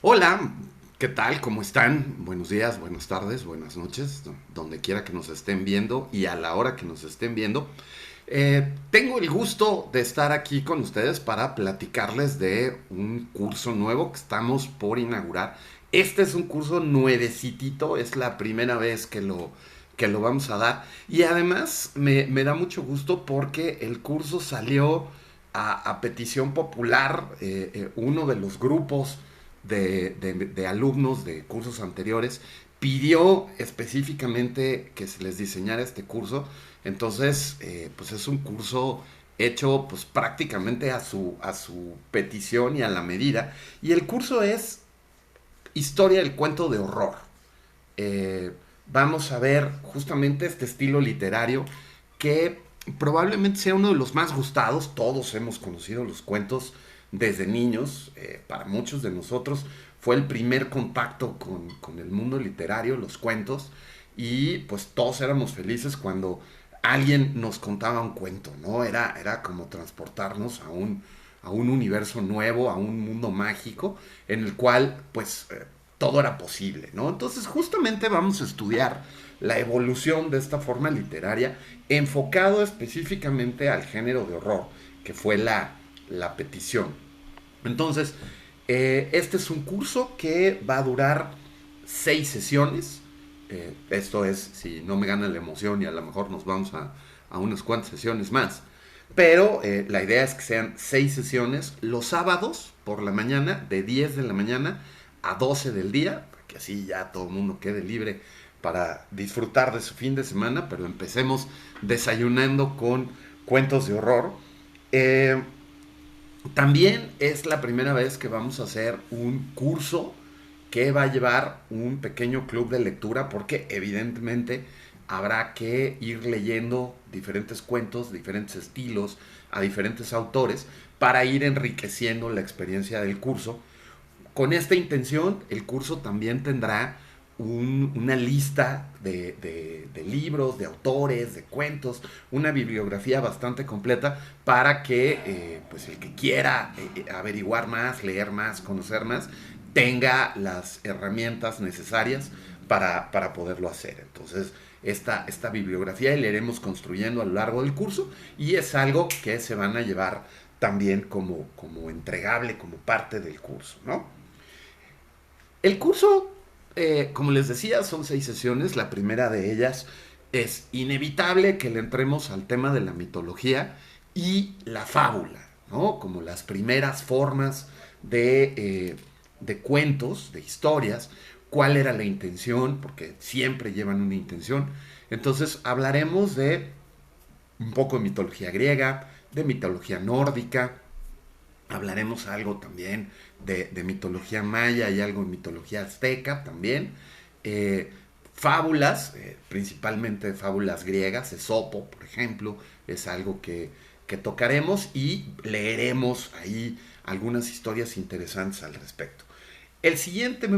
Hola, ¿qué tal? ¿Cómo están? Buenos días, buenas tardes, buenas noches, donde quiera que nos estén viendo y a la hora que nos estén viendo. Tengo el gusto de estar aquí con ustedes para platicarles de un curso nuevo que estamos por inaugurar. Este es un curso nuevecitito, es la primera vez que lo vamos a dar. Y además me da mucho gusto porque el curso salió a petición popular. Uno de los grupos de alumnos de cursos anteriores pidió específicamente que se les diseñara este curso. Entonces, pues es un curso hecho pues prácticamente a su petición y a la medida. Y el curso es Historia del Cuento de Horror. Eh, Vamos a ver justamente este estilo literario que probablemente sea uno de los más gustados. Todos hemos conocido los cuentos desde niños. Para muchos de nosotros fue el primer contacto con el mundo literario, los cuentos. Y pues todos éramos felices cuando alguien nos contaba un cuento, ¿no? Era como transportarnos a un universo nuevo, a un mundo mágico, en el cual pues todo era posible, ¿no? Entonces justamente vamos a estudiar la evolución de esta forma literaria enfocado específicamente al género de horror, que fue la petición. Entonces, este es un curso que va a durar 6 sesiones. Esto es, si no me gana la emoción y a lo mejor nos vamos a unas cuantas sesiones más. Pero la idea es que sean 6 sesiones los sábados por la mañana, de 10 de la mañana a 12 del día, para que así ya todo el mundo quede libre para disfrutar de su fin de semana, pero empecemos desayunando con cuentos de horror. Eh, También es la primera vez que vamos a hacer un curso que va a llevar un pequeño club de lectura porque evidentemente habrá que ir leyendo diferentes cuentos, diferentes estilos, a diferentes autores para ir enriqueciendo la experiencia del curso. Con esta intención, el curso también tendrá una lista de libros, de autores, de cuentos, una bibliografía bastante completa para que pues el que quiera averiguar más, leer más, conocer más, tenga las herramientas necesarias para poderlo hacer. Entonces, esta bibliografía la iremos construyendo a lo largo del curso y es algo que se van a llevar también como entregable, como parte del curso, ¿no? El curso, como les decía, son 6 sesiones. La primera de ellas es inevitable que le entremos al tema de la mitología y la fábula, ¿no? Como las primeras formas de cuentos, de historias, cuál era la intención, porque siempre llevan una intención. Entonces hablaremos de un poco de mitología griega, de mitología nórdica, hablaremos algo también de mitología maya y algo de mitología azteca también. Eh, Fábulas, principalmente fábulas griegas, Esopo, por ejemplo, es algo que tocaremos y leeremos ahí algunas historias interesantes al respecto. El siguiente,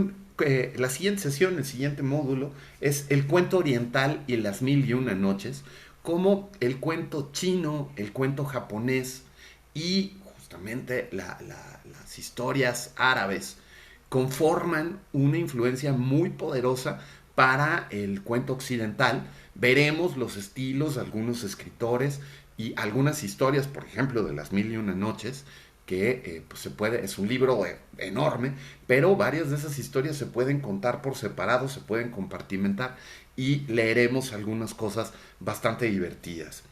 la siguiente sesión, el siguiente módulo, es el cuento oriental y las mil y una noches, como el cuento chino, el cuento japonés y justamente las historias árabes conforman una influencia muy poderosa para el cuento occidental. Veremos los estilos de algunos escritores y algunas historias, por ejemplo, de las mil y una noches, que pues se puede, es un libro enorme, pero varias de esas historias se pueden contar por separado, se pueden compartimentar y leeremos algunas cosas bastante divertidas.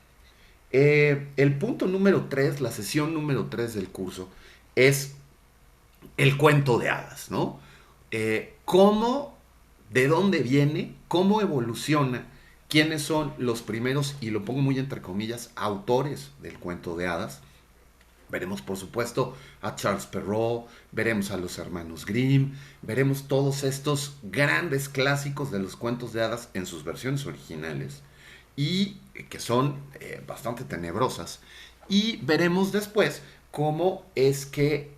El punto número 3, la sesión número 3 del curso, es el cuento de hadas, ¿no? ¿Cómo, de dónde viene, cómo evoluciona, quiénes son los primeros, y lo pongo muy entre comillas, autores del cuento de hadas? Veremos, por supuesto, a Charles Perrault, veremos a los hermanos Grimm, veremos todos estos grandes clásicos de los cuentos de hadas en sus versiones originales y que son bastante tenebrosas. Y veremos después cómo es que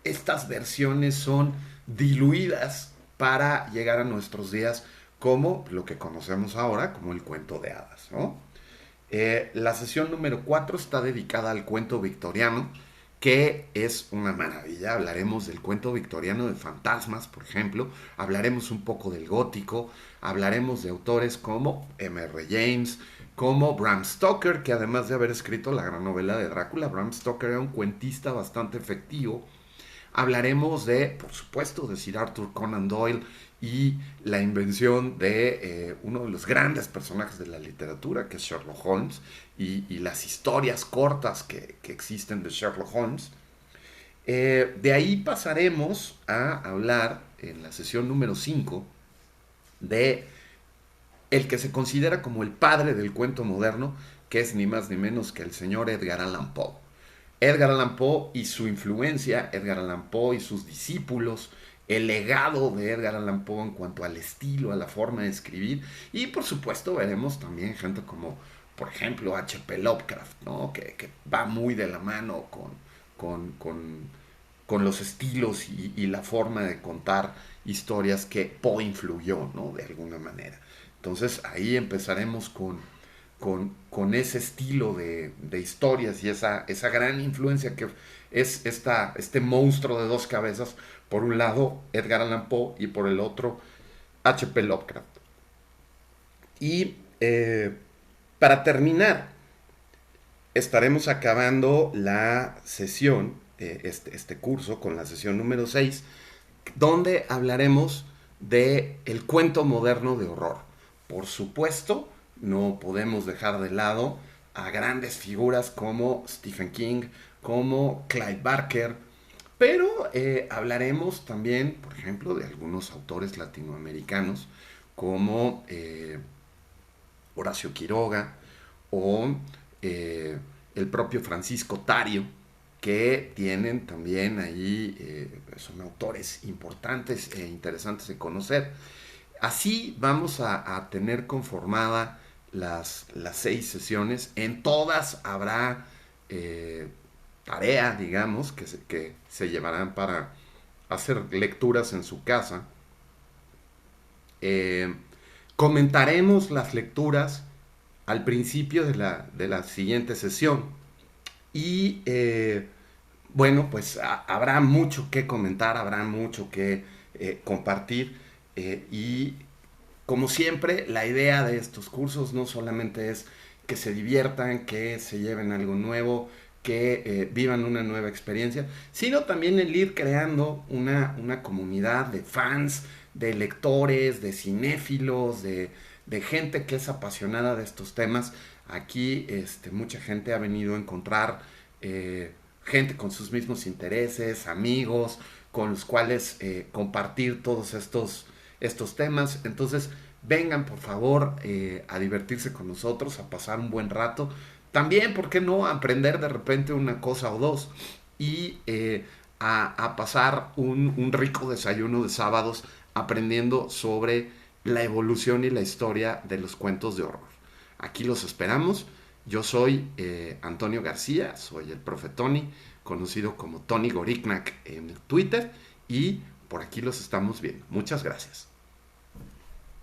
estas versiones son diluidas para llegar a nuestros días como lo que conocemos ahora como el cuento de hadas, ¿no? La sesión número 4 está dedicada al cuento victoriano. que es una maravilla. Hablaremos del cuento victoriano de fantasmas, por ejemplo. Hablaremos un poco del gótico. Hablaremos de autores como M.R. James, como Bram Stoker, que además de haber escrito la gran novela de Drácula, Bram Stoker era un cuentista bastante efectivo. Hablaremos de, por supuesto, de Sir Arthur Conan Doyle y la invención de uno de los grandes personajes de la literatura, que es Sherlock Holmes, y las historias cortas que existen de Sherlock Holmes. De ahí pasaremos a hablar en la sesión número 5 de el que se considera como el padre del cuento moderno, que es ni más ni menos que el señor Edgar Allan Poe. Edgar Allan Poe y su influencia, Edgar Allan Poe y sus discípulos, el legado de Edgar Allan Poe en cuanto al estilo, a la forma de escribir, y por supuesto veremos también gente como, por ejemplo, H.P. Lovecraft, ¿no? que va muy de la mano con, con, con los estilos y la forma de contar historias que Poe influyó, ¿no? De alguna manera. Entonces ahí empezaremos con ese estilo de historias y esa gran influencia que es este monstruo de dos cabezas, por un lado Edgar Allan Poe y por el otro H.P. Lovecraft. Y para terminar, estaremos acabando la sesión, este curso, con la sesión número 6, donde hablaremos de el cuento moderno de horror. Por supuesto, no podemos dejar de lado a grandes figuras como Stephen King, como Clive Barker, pero hablaremos también, por ejemplo, de algunos autores latinoamericanos como Horacio Quiroga o eh, el propio Francisco Tario, que tienen también ahí, son autores importantes e interesantes de conocer. Así vamos a tener conformada las 6 sesiones. En todas habrá tarea, digamos, que se llevarán para hacer lecturas en su casa. Eh, Comentaremos las lecturas al principio de la siguiente sesión. Y bueno, pues habrá mucho que comentar, habrá mucho que compartir. Y como siempre, la idea de estos cursos no solamente es que se diviertan, que se lleven algo nuevo, que vivan una nueva experiencia, sino también el ir creando una comunidad de fans, de lectores, de cinéfilos, de gente que es apasionada de estos temas. Aquí mucha gente ha venido a encontrar gente con sus mismos intereses, amigos, con los cuales compartir todos estos temas. Entonces, vengan por favor a divertirse con nosotros, a pasar un buen rato. También, ¿por qué no?, a aprender de repente una cosa o dos. Y a pasar un rico desayuno de sábados aprendiendo sobre la evolución y la historia de los cuentos de horror. Aquí los esperamos. Yo soy Antonio García, soy el profe Tony, conocido como Tony Goriknak en Twitter, y por aquí los estamos viendo. Muchas gracias.